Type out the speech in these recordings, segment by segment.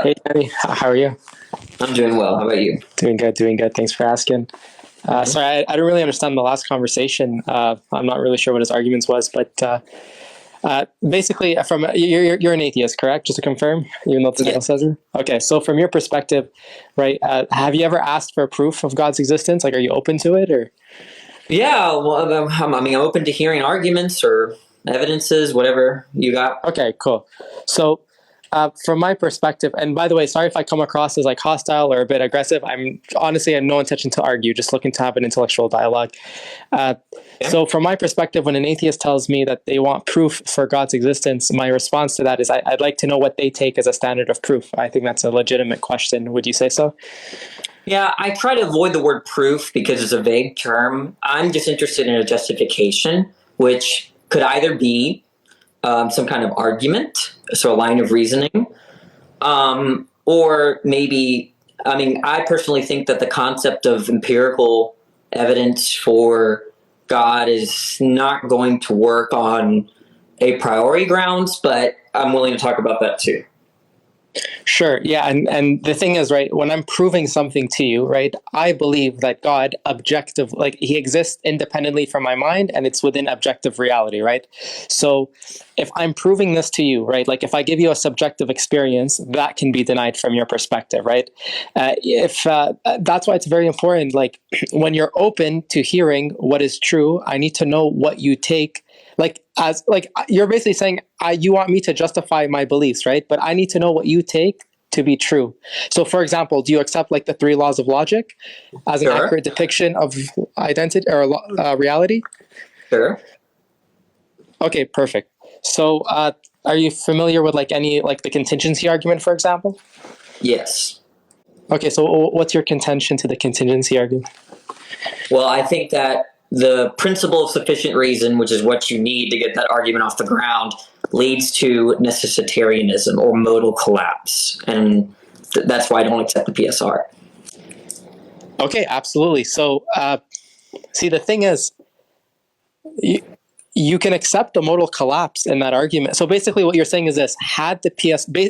Hey, Danny, how are you? I'm doing well. How about you? Doing good, doing good. Thanks for asking. hmm Sorry, I didn't really understand the last conversation. I'm not really sure what his arguments was, but basically, from you're an atheist, correct? Just to confirm, even though the Yeah. title says it. Okay, so from your perspective, right? Have you ever asked for proof of God's existence? Like, are you open to it, or? Yeah. Well, I'm open to hearing arguments or evidences, whatever you got. Okay, cool. So, from my perspective, and by the way, sorry if I come across as like hostile or a bit aggressive. I'm honestly, I have no intention to argue, just looking to have an intellectual dialogue. Uh, Yeah. so, from my perspective, when an atheist tells me that they want proof for God's existence, my response to that is I'd like to know what they take as a standard of proof. I think that's a legitimate question. Would you say so? Yeah. I try to avoid the word proof because it's a vague term. I'm just interested in a justification, which could either be some kind of argument, so a line of reasoning, or maybe. I mean, I personally think that the concept of empirical evidence for God is not going to work on a priori grounds, but I'm willing to talk about that too. Sure. Yeah. And the thing is, right, when I'm proving something to you, right, I believe that God objective, like he exists independently from my mind and it's within objective reality, right? So if I'm proving this to you, right, like if I give you a subjective experience, that can be denied from your perspective, right? If That's why it's very important, like when you're open to hearing what is true, I need to know what you take like as like you're basically saying you want me to justify my beliefs, right? But I need to know what you take to be true. So for example, do you accept like the three laws of logic as an Sure, accurate depiction of identity or reality? sure. Okay, perfect. So are you familiar with like any like the contingency argument, for example? Yes. Okay, so what's your contention to the contingency argument? Well, I think that the principle of sufficient reason, which is what you need to get that argument off the ground, leads to necessitarianism or modal collapse. And that's why I don't accept the PSR. Okay, absolutely. So see, the thing is, you, you can accept the modal collapse in that argument. So basically, what you're saying is this: had the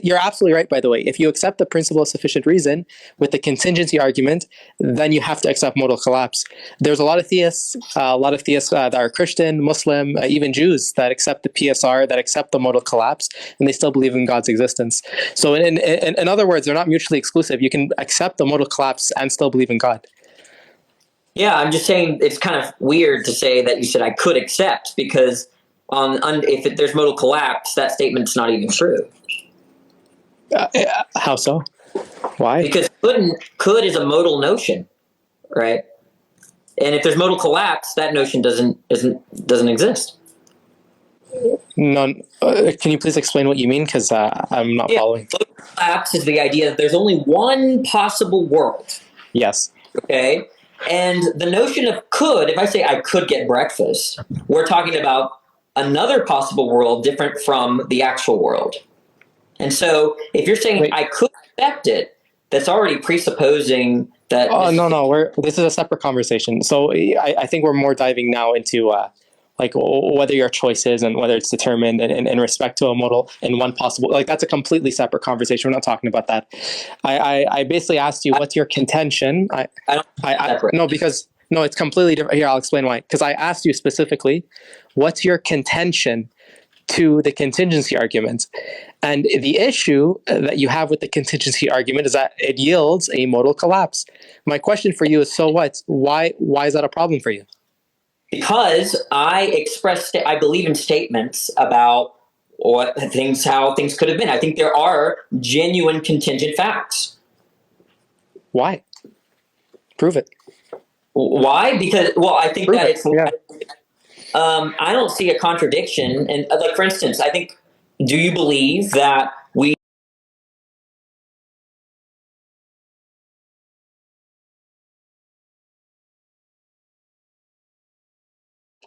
you're absolutely right. By the way, if you accept the principle of sufficient reason with the contingency argument, then you have to accept modal collapse. There's a lot of theists that are Christian, Muslim, even Jews that accept the PSR, that accept the modal collapse, and they still believe in God's existence. So in other words, they're not mutually exclusive. You can accept the modal collapse and still believe in God. Yeah, I'm just saying it's kind of weird to say that you said I could accept because if there's modal collapse, that statement's not even true. How so? Why? Because could is a modal notion, right? And if there's modal collapse, that notion doesn't exist. No, can you please explain what you mean? Because I'm not Yeah, following. modal collapse is the idea that there's only one possible world. Yes. Okay, and the notion of could, if I say I could get breakfast, we're talking about another possible world different from the actual world. And so, if you're saying Wait. I could accept it, that's already presupposing that Oh this no, is no. This is a separate conversation. So I think we're more diving now into like whether your choice is and whether it's determined in respect to a modal in one possible, like that's a completely separate conversation. We're not talking about that. I basically asked you I, what's your contention. I don't separate. No, because no, it's completely different. Here, I'll explain why. Because I asked you specifically, what's your contention to the contingency argument? And the issue that you have with the contingency argument is that it yields a modal collapse. My question for you is, so what? Why is that a problem for you? Because I believe in statements about how things could have been. I think there are genuine contingent facts. Why? Prove it. Why? Because, well, I think Prove that it. it's. Yeah. I don't see a contradiction, and like for instance, I think. Do you believe that we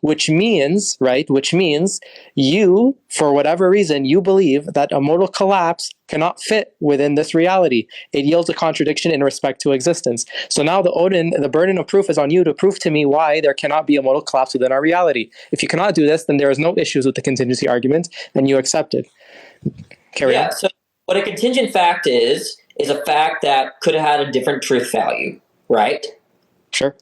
Which means, right? Which means you, for whatever reason, you believe that a modal collapse cannot fit within this reality. It yields a contradiction in respect to existence. So now the burden of proof is on you to prove to me why there cannot be a modal collapse within our reality. If you cannot do this, then there is no issues with the contingency argument, and you accept it. Carry on. Yeah. What a contingent fact is a fact that could have had a different truth value, right? Sure.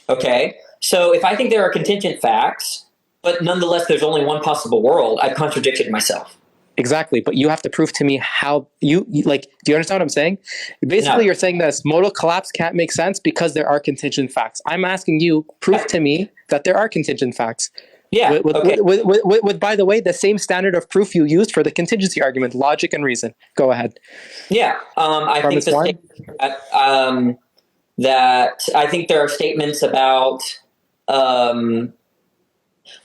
Okay. So if I think there are contingent facts, but nonetheless there's only one possible world, I've contradicted myself. Exactly, but you have to prove to me how like. Do you understand what I'm saying? Basically, No. you're saying that modal collapse can't make sense because there are contingent facts. I'm asking you, prove to me that there are contingent facts. Yeah. Okay. With, by the way, the same standard of proof you used for the contingency argument, logic and reason. Go ahead. Yeah. I think Premise one. that I think there are statements about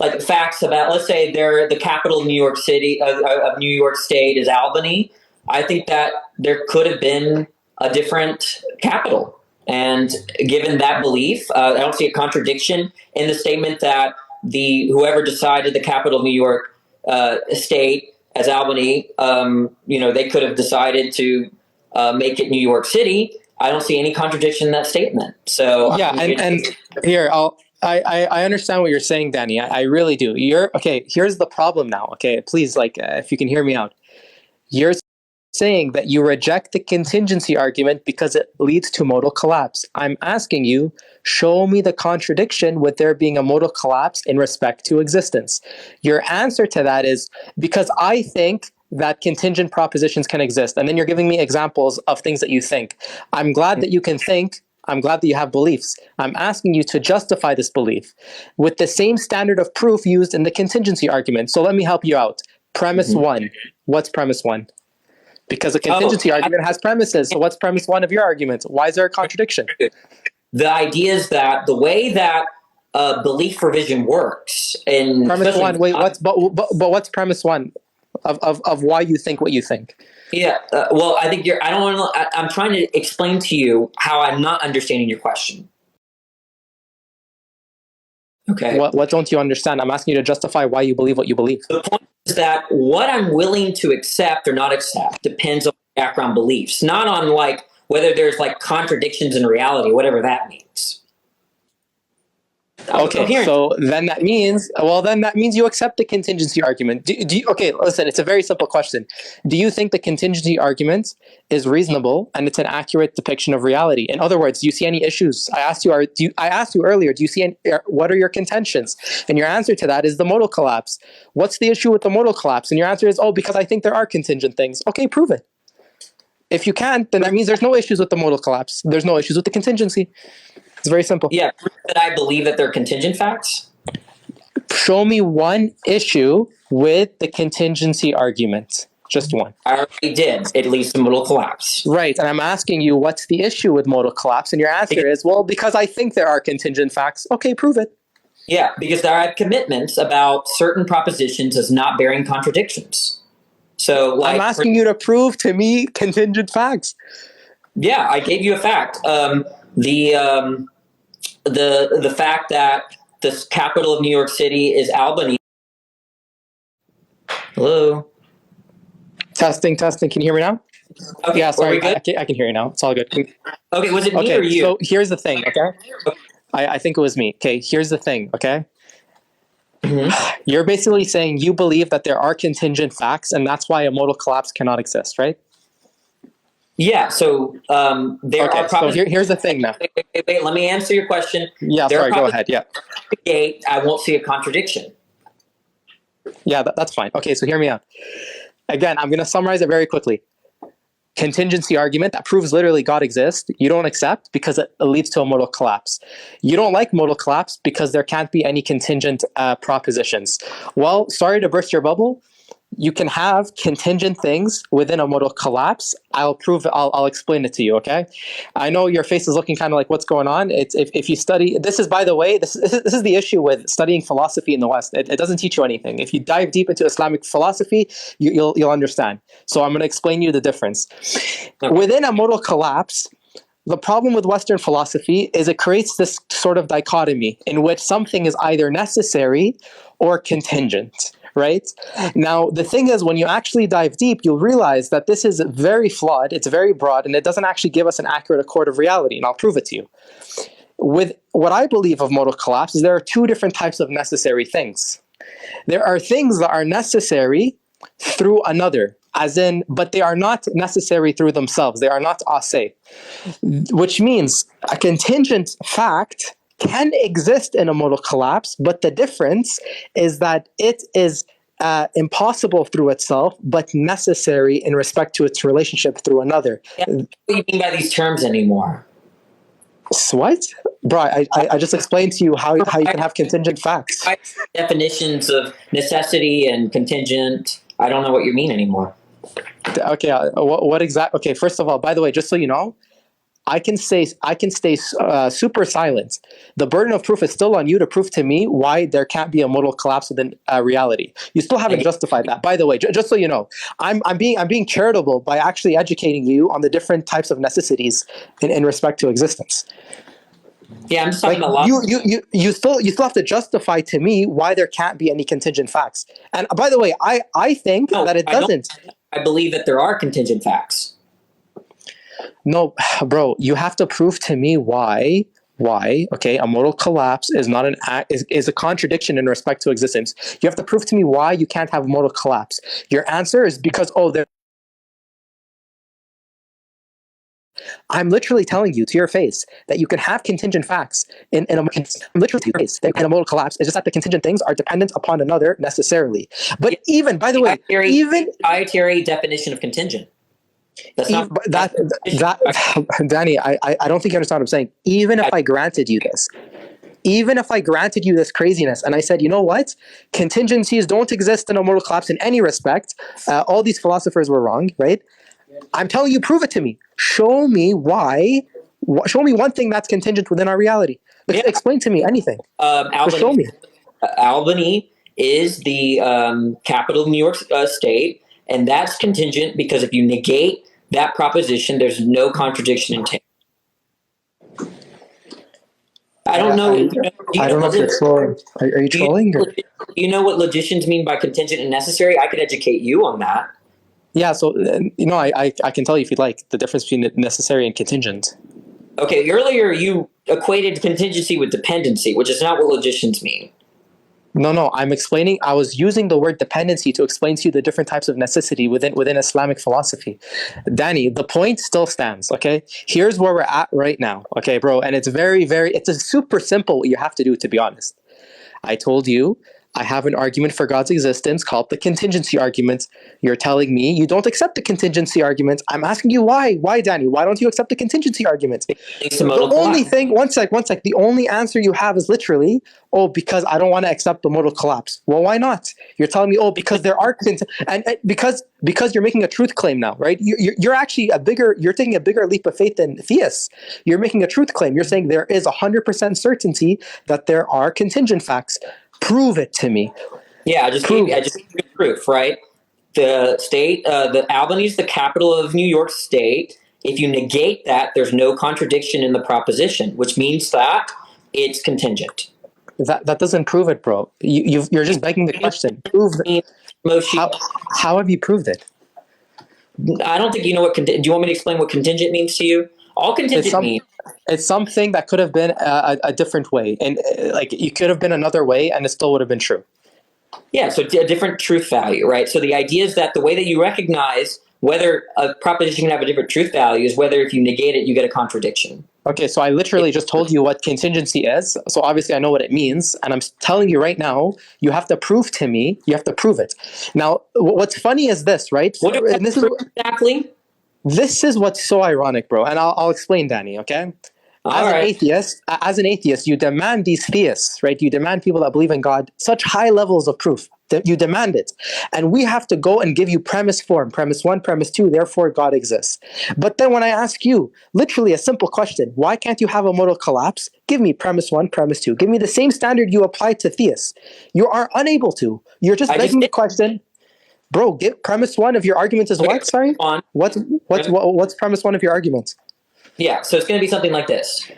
like facts about, let's say the capital of New York City of New York State is Albany. I think that there could have been a different capital, and given that belief, I don't see a contradiction in the statement that whoever decided the capital of New York State as Albany, they could have decided to make it New York City. I don't see any contradiction in that statement. So yeah, and here I understand what you're saying, Danny. I really do. You're okay. Here's the problem now. Okay, please, if you can hear me out, you're saying that you reject the contingency argument because it leads to modal collapse. I'm asking you, show me the contradiction with there being a modal collapse in respect to existence. Your answer to that is because I think that contingent propositions can exist. And then you're giving me examples of things that you think. I'm glad that you can think. I'm glad that you have beliefs. I'm asking you to justify this belief with the same standard of proof used in the contingency argument. So let me help you out. Premise one. What's premise one? Because a contingency argument has premises. So what's premise one of your argument? Why is there a contradiction? The idea is that the way that belief revision works in premise one. Wait, what's premise one of why you think what you think? Yeah. Well, I think I don't want to. I'm trying to explain to you how I'm not understanding your question. Okay. What don't you understand? I'm asking you to justify why you believe what you believe. The point is that what I'm willing to accept or not accept depends on background beliefs, not on whether there's contradictions in reality, whatever that means. Okay, so then that means you accept the contingency argument. Do you, okay, listen, it's a very simple question. Do you think the contingency argument is reasonable and it's an accurate depiction of reality? In other words, do you see any issues? I asked you earlier, do you see what are your contentions? And your answer to that is the modal collapse. What's the issue with the modal collapse? And your answer is, because I think there are contingent things. Okay, prove it. If you can't, then that means there's no issues with the modal collapse. There's no issues with the contingency. It's very simple. Yeah, that I believe that they're contingent facts. Show me one issue with the contingency argument. Just one. I already did. It leads to modal collapse. Right, and I'm asking you, what's the issue with modal collapse? And your answer is, because I think there are contingent facts. Okay, prove it. Yeah, because there are commitments about certain propositions as not bearing contradictions. So, I'm asking you to prove to me contingent facts. Yeah, I gave you a fact. The fact that the capital of New York City is Albany. Hello. Testing. Can you hear me now? Okay. Yeah, sorry. I can hear you now. It's all good. Okay. Was it me or you? So here's the thing. Okay. I think it was me. Okay. Here's the thing. Okay. Mm-hmm. You're basically saying you believe that there are contingent facts, and that's why a modal collapse cannot exist, right? Yeah. So there are. So here's the thing now. Wait, let me answer your question. Yeah. Sorry. Go ahead. Yeah. I won't see a contradiction. Yeah, that's fine. Okay. So hear me out. Again, I'm going to summarize it very quickly. Contingency argument that proves literally God exists, you don't accept because it leads to a modal collapse. You don't like modal collapse because there can't be any contingent propositions. Well, sorry to burst your bubble. You can have contingent things within a modal collapse. I'll explain it to you, okay? I know your face is looking kind of like, what's going on? It's if you study, this is, by the way, this is the issue with studying philosophy in the West. It doesn't teach you anything. If you dive deep into Islamic philosophy, you'll understand. So I'm going to explain you the difference. Okay. Within a modal collapse, the problem with Western philosophy is it creates this sort of dichotomy in which something is either necessary or contingent. Right? Now, the thing is, when you actually dive deep, you'll realize that this is very flawed, it's very broad, and it doesn't actually give us an accurate accord of reality, and I'll prove it to you. With what I believe of modal collapse is there are two different types of necessary things. There are things that are necessary through another. as in, but they are not necessary through themselves. They are not ase, which means a contingent fact can exist in a modal collapse, but the difference is that it is impossible through itself, but necessary in respect to its relationship through another. Yeah, what do you mean by these terms anymore? What? Bro, I just explained to you how you can have contingent facts. Definitions of necessity and contingent. I don't know what you mean anymore. Okay, what exact? Okay, first of all, by the way, just so you know, I can stay super silent. The burden of proof is still on you to prove to me why there can't be a modal collapse within reality. You still haven't justified that. By the way, just so you know, I'm being charitable by actually educating you on the different types of necessities in respect to existence. Yeah, I'm just talking about you still have to justify to me why there can't be any contingent facts. And by the way, I think that it doesn't. I believe that there are contingent facts. No, bro, you have to prove to me why, okay, a modal collapse is not is a contradiction in respect to existence. You have to prove to me why you can't have a modal collapse. Your answer is because, I'm literally telling you to your face that you can have contingent facts in a literally to your face that in a modal collapse. It's just that the contingent things are dependent upon another necessarily. But even, by the way, even dietary definition of contingent. That's not Danny, I don't think you understand what I'm saying. Even if I granted you this craziness and I said, you know what, contingencies don't exist in a modal collapse in any respect, all these philosophers were wrong, right? I'm telling you, prove it to me. Show me why. Show me one thing that's contingent within our reality. Explain to me anything. Show me. Albany is the capital of New York State, and that's contingent because if you negate that proposition, there's no contradiction in text. I don't know. I don't know if you're trolling. Are you trolling? You know what logicians mean by contingent and necessary? I could educate you on that. Yeah, so I can tell you if you'd like the difference between necessary and contingent. Okay, earlier you equated contingency with dependency, which is not what logicians mean. No, I'm explaining. I was using the word dependency to explain to you the different types of necessity within Islamic philosophy. Danny, the point still stands. Okay, here's where we're at right now. Okay, bro, and it's it's a super simple what you have to do, to be honest. I told you I have an argument for God's existence called the contingency argument. You're telling me you don't accept the contingency argument. I'm asking you why. Why, Danny? Why don't you accept the contingency argument? The only thing, one sec. The only answer you have is literally, because I don't want to accept the modal collapse. Well, why not? You're telling me, because there are, and because you're making a truth claim now, right? You're actually you're taking a bigger leap of faith than theists. You're making a truth claim. You're saying there is 100% certainty that there are contingent facts. Prove it to me. Yeah, I just gave you proof, right? The state, the Albany is the capital of New York State. If you negate that, there's no contradiction in the proposition, which means that it's contingent. That doesn't prove it, bro. You're just begging the question. Prove it. Moshi, how have you proved it? I don't think you know what. Do you want me to explain what contingent means to you? All contingent means. It's something that could have been a different way, and like you could have been another way, and it still would have been true. Yeah, so a different truth value, right? So the idea is that the way that you recognize whether a proposition can have a different truth value is whether if you negate it, you get a contradiction. Okay, so I literally just told you what contingency is, so obviously I know what it means, and I'm telling you right now, you have to prove to me, you have to prove it. Now, what's funny is this, right? What do you exactly? This is what's so ironic, bro, and I'll explain, Danny, okay? As an atheist, you demand these theists, right? You demand people that believe in God such high levels of proof. You demand it. And we have to go and give you premise form, premise 1, premise 2, therefore God exists. But then when I ask you, literally a simple question, why can't you have a modal collapse? Give me premise 1, premise 2. Give me the same standard you apply to theists. You are unable to. You're just begging the question. Bro, get premise 1 of your argument is what? Sorry? What's premise 1 of your argument? Yeah, so it's going to be something like this.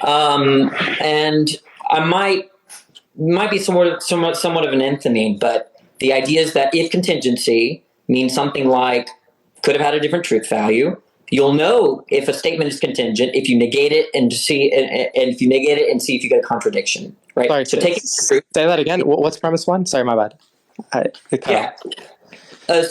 And I might be somewhat of an enthemy, but the idea is that if contingency means something like could have had a different truth value, you'll know if a statement is contingent if you negate it and see if you negate it and see if you get a contradiction, right? Sorry, so say that again. What's premise 1? Sorry, my bad.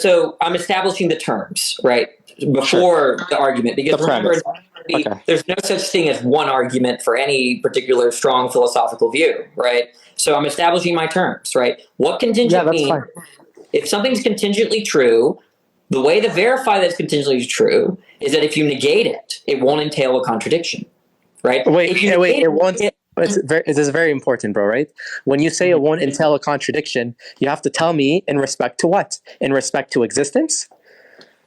So I'm establishing the terms, right, before the argument, because The remember, premise. Okay. there's no such thing as one argument for any particular strong philosophical view, right? So I'm establishing my terms, right? What Yeah, contingent that's means? fine. If something's contingently true, the way to verify that it's contingently true is that if you negate it, it won't entail a contradiction, right? Wait, If you wait, negate it won't. it, It is very important, bro, right? When you say it won't entail a contradiction, you have to tell me in respect to what? In respect to existence?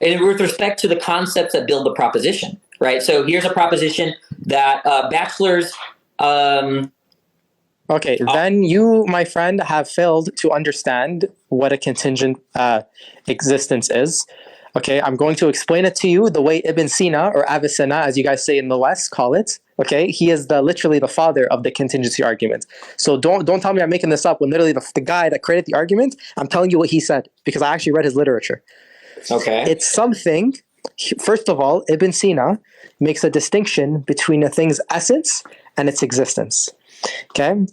and with respect to the concepts that build the proposition, right? So here's a proposition that bachelors. Okay, then you, my friend, have failed to understand what a contingent existence is. Okay, I'm going to explain it to you the way Ibn Sina, or Avicenna, as you guys say in the West, call it. Okay, he is literally the father of the contingency argument. So don't tell me I'm making this up. When literally the guy that created the argument, I'm telling you what he said because I actually read his literature. Okay. It's something. First of all, Ibn Sina makes a distinction between a thing's essence and its existence. Okay,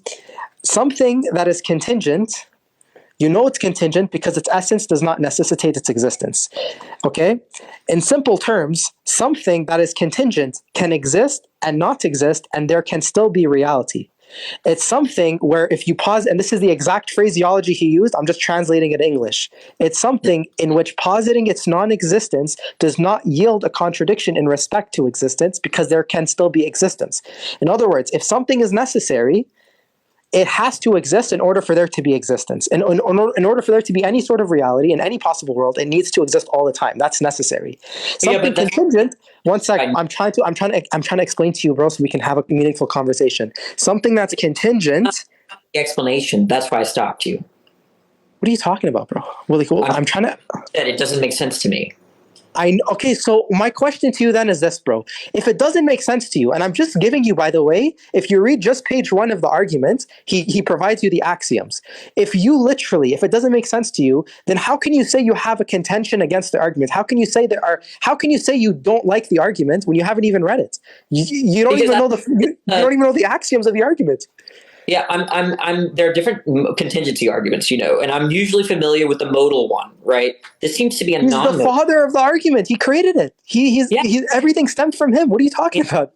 something that is contingent, you know it's contingent because its essence does not necessitate its existence. Okay, in simple terms, something that is contingent can exist and not exist, and there can still be reality. It's something where if you pause, and this is the exact phraseology he used, I'm just translating it in English. It's something in which positing its non-existence does not yield a contradiction in respect to existence because there can still be existence. In other words, if something is necessary, it has to exist in order for there to be existence. And in order for there to be any sort of reality in any possible world, it needs to exist all the time. That's necessary. Something contingent. One sec. I'm trying to explain to you, bro, so we can have a meaningful conversation. Something that's contingent. Explanation. That's why I stopped you. What are you talking about, bro? Well, I'm trying to. It doesn't make sense to me. Okay, so my question to you then is this, bro. If it doesn't make sense to you, and I'm just giving you, by the way, if you read just page 1 of the argument, he provides you the axioms. If it doesn't make sense to you, then how can you say you have a contention against the argument? How can you say you don't like the argument when you haven't even read it? You don't even know the axioms of the argument. Yeah, there are different contingency arguments, and I'm usually familiar with the modal one, right? This seems to be a He's the father of the argument. He created it. He's everything stems from him. What are you talking about?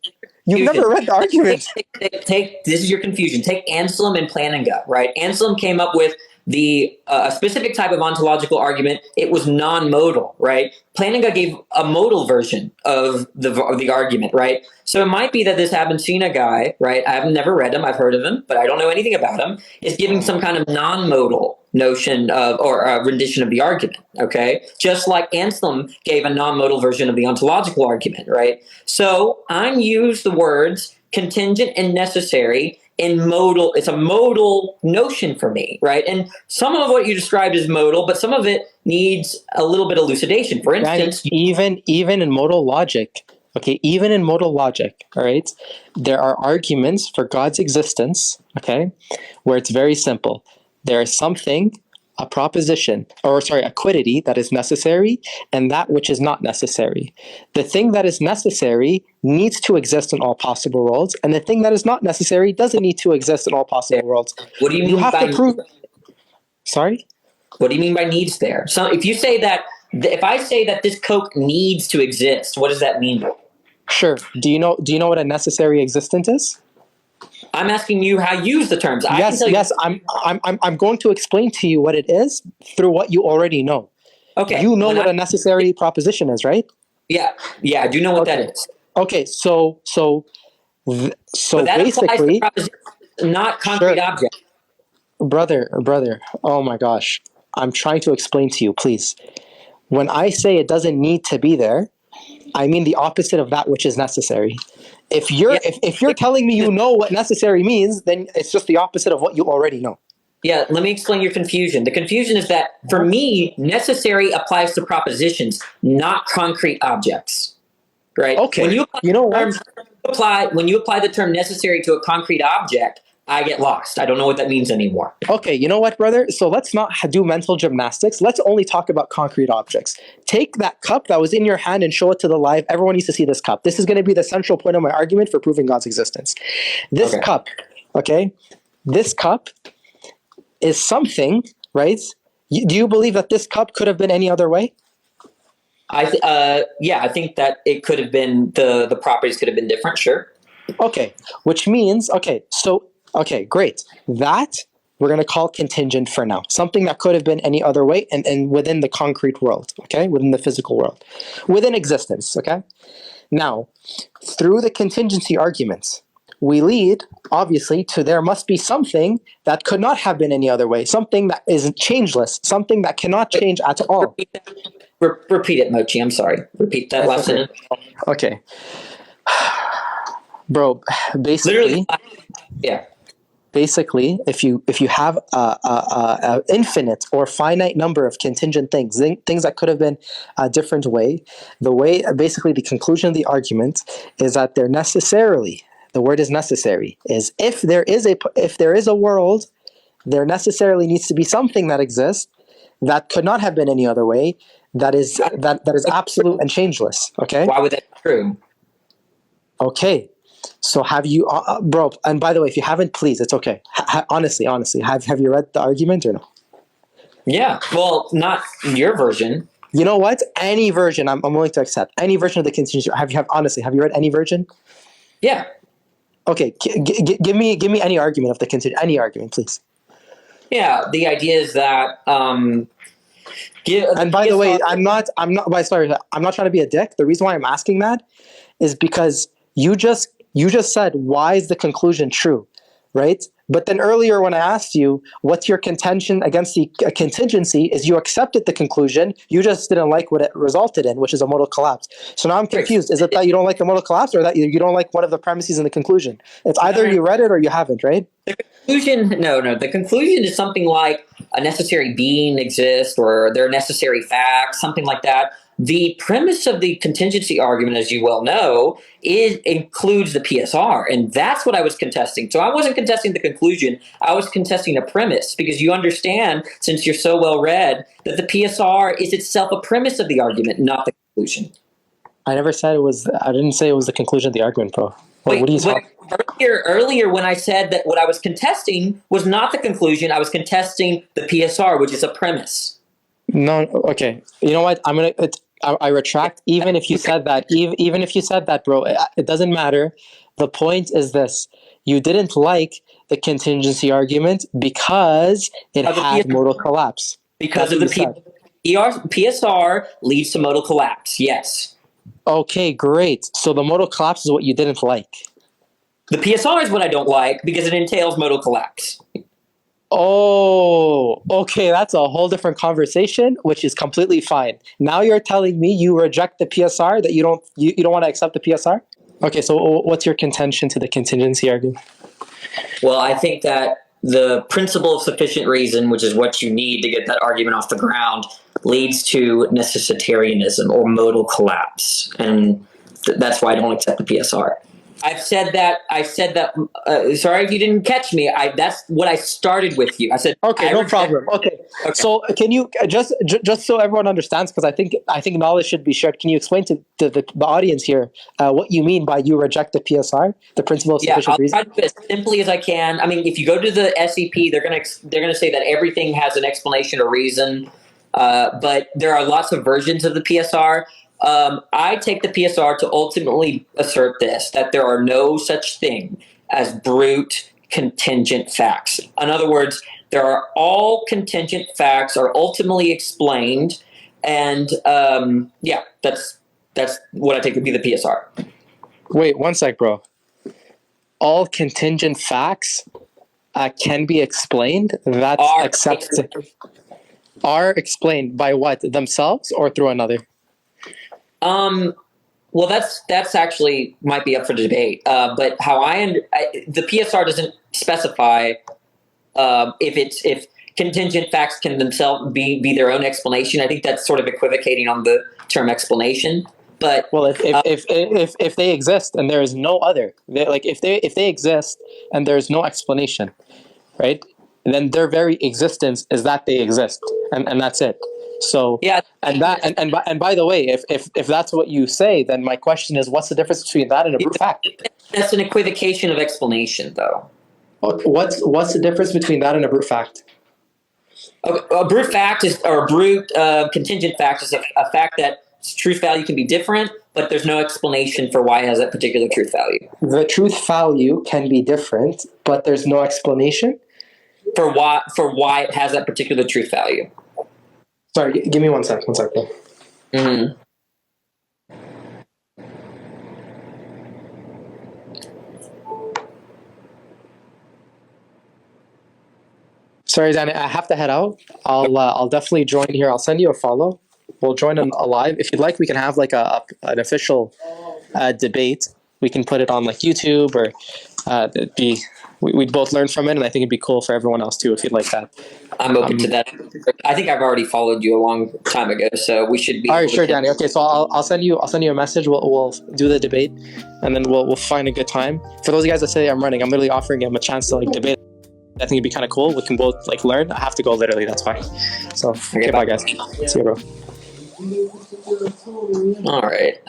You've never read the argument. This is your confusion. Take Anselm and Plantinga, right? Anselm came up with the specific type of ontological argument. It was non-modal, right? Plantinga gave a modal version of the argument, right? So it might be that this Avicenna guy, right? I've never read him. I've heard of him, but I don't know anything about him. Is giving some kind of non-modal notion of or rendition of the argument. Okay, just like Anselm gave a non-modal version of the ontological argument, right? So I use the words contingent and necessary in modal. It's a modal notion for me, right? And some of what you described is modal, but some of it needs a little bit of elucidation. For instance, even in modal logic, okay, even in modal logic, all right, there are arguments for God's existence, okay, where it's very simple. There is something, a proposition, a quiddity that is necessary and that which is not necessary. The thing that is necessary needs to exist in all possible worlds, and the thing that is not necessary doesn't need to exist in all possible worlds. What do you mean have by to prove? Sorry? What do you mean by needs there? So if you say that, if I say that this Coke needs to exist, what does that mean? Sure. Do you know what a necessary existence is? I'm asking you how you use the terms. Yes. I'm going to explain to you what it is through what you already know. Okay. You know what a necessary proposition is, right? Yeah, I do know what that is. Okay, so but that basically, applies to not concrete object. Brother, oh my gosh, I'm trying to explain to you, please. When I say it doesn't need to be there, I mean the opposite of that which is necessary. If you're telling me you know what necessary means, then it's just the opposite of what you already know. Yeah, let me explain your confusion. The confusion is that for me, necessary applies to propositions, not concrete objects. Right? Okay. When you apply when you apply the term necessary to a concrete object, I get lost. I don't know what that means anymore. Okay, you know what, brother? So let's not do mental gymnastics. Let's only talk about concrete objects. Take that cup that was in your hand and show it to the live. Everyone needs to see this cup. This is going to be the central point of my argument for proving God's existence. This cup is something, right, Do you believe that this cup could have been any other way? Yeah, I think that it could have been the properties could have been different. Sure. Okay, which means okay, great. That we're going to call contingent for now. Something that could have been any other way, and within the concrete world, okay, within the physical world, within existence, okay. Now, through the contingency arguments, we lead obviously to there must be something that could not have been any other way, something that is changeless, something that cannot change at all. Repeat it, Mochi. I'm sorry. Repeat that last sentence. Okay. Bro, Literally, yeah. Basically, if you have a infinite or finite number of contingent things that could have been a different way, basically the conclusion of the argument is that they're necessarily, the word is necessary, is if there is a world, there necessarily needs to be something that exists that could not have been any other way, that is absolute and changeless. Okay. Why would that be true? Okay. So have you, bro? And by the way, if you haven't, please, it's okay. Honestly, have you read the argument or no? Yeah. Well, not your version. You know what? Any version, I'm willing to accept. Any version of the contingency. Have you read any version? Yeah. Okay. Give me any argument of the contingency. Any argument, please. Yeah. The idea is that. And by the way, I'm not. Sorry, I'm not trying to be a dick. The reason why I'm asking that is because you just said, why is the conclusion true, right? But then earlier when I asked you, what's your contention against the contingency, is you accepted the conclusion, you just didn't like what it resulted in, which is a modal collapse. So now I'm confused. Is it that you don't like the modal collapse, or that you don't like one of the premises in the conclusion? It's either you read it or you haven't, right? The conclusion, no. The conclusion is something like a necessary being exists, or there are necessary facts, something like that. The premise of the contingency argument, as you well know, includes the PSR, and that's what I was contesting. So I wasn't contesting the conclusion, I was contesting a premise, because you understand, since you're so well read, that the PSR is itself a premise of the argument, not the conclusion. I didn't say it was the conclusion of the argument, bro. What are you talking? Earlier, when I said that what I was contesting was not the conclusion, I was contesting the PSR, which is a premise. No, okay. You know what? I retract. Even if you said that, even if you said that, bro, it doesn't matter. The point is this: you didn't like the contingency argument because it had modal collapse. Because of the PSR leads to modal collapse. Yes. Okay, great. So the modal collapse is what you didn't like. The PSR is what I don't like because it entails modal collapse. Oh, okay. That's a whole different conversation, which is completely fine. Now you're telling me you reject the PSR, that you don't want to accept the PSR? Okay, so what's your contention to the contingency argument? Well, I think that the principle of sufficient reason, which is what you need to get that argument off the ground, leads to necessitarianism or modal collapse, and that's why I don't accept the PSR. I've said that. Sorry if you didn't catch me. That's what I started with you. I said, okay, no problem. Okay. So can you just so everyone understands, because I think knowledge should be shared. Can you explain to the audience here what you mean by you reject the PSR, the principle of sufficient reason? I'll try to do it as simply as I can. I mean, if you go to the SEP, they're gonna say that everything has an explanation or reason, but there are lots of versions of the PSR. I take the PSR to ultimately assert this, that there are no such thing as brute contingent facts. In other words, all contingent facts are ultimately explained, and that's what I take to be the PSR. Wait, one sec, bro. All contingent facts can be explained. That's accepted. Are explained by what? Themselves or through another? Well, that's actually might be up for debate. But how the PSR doesn't specify if contingent facts can themselves be their own explanation. I think that's sort of equivocating on the term explanation. But well, if they exist and there is no other, if they exist and there is no explanation, right? Then their very existence is that they exist, and that's it. So yeah, and by the way, if that's what you say, then my question is, what's the difference between that and a brute fact? That's an equivocation of explanation, though. What's the difference between that and a brute fact? A brute fact is, or a brute contingent fact is a fact that truth value can be different, but there's no explanation for why it has that particular truth value. The truth value can be different, but there's no explanation for why it has that particular truth value. Sorry, give me 1 second. 1 second. Mm-hmm. Sorry, Danny, I have to head out. I'll definitely join here. I'll send you a follow. We'll join on a live. If you'd like, we can have like an official debate. We can put it on like YouTube, or we'd both learn from it, and I think it'd be cool for everyone else too if you'd like that. I'm open to that. I think I've already followed you a long time ago, so we should be. All right, sure, Danny. Okay, so I'll send you a message. We'll do the debate, and then we'll find a good time. For those guys that say I'm running, I'm literally offering them a chance to like debate. I think it'd be kind of cool. We can both like learn. I have to go literally. That's fine. So okay, bye guys. See you, bro. All right.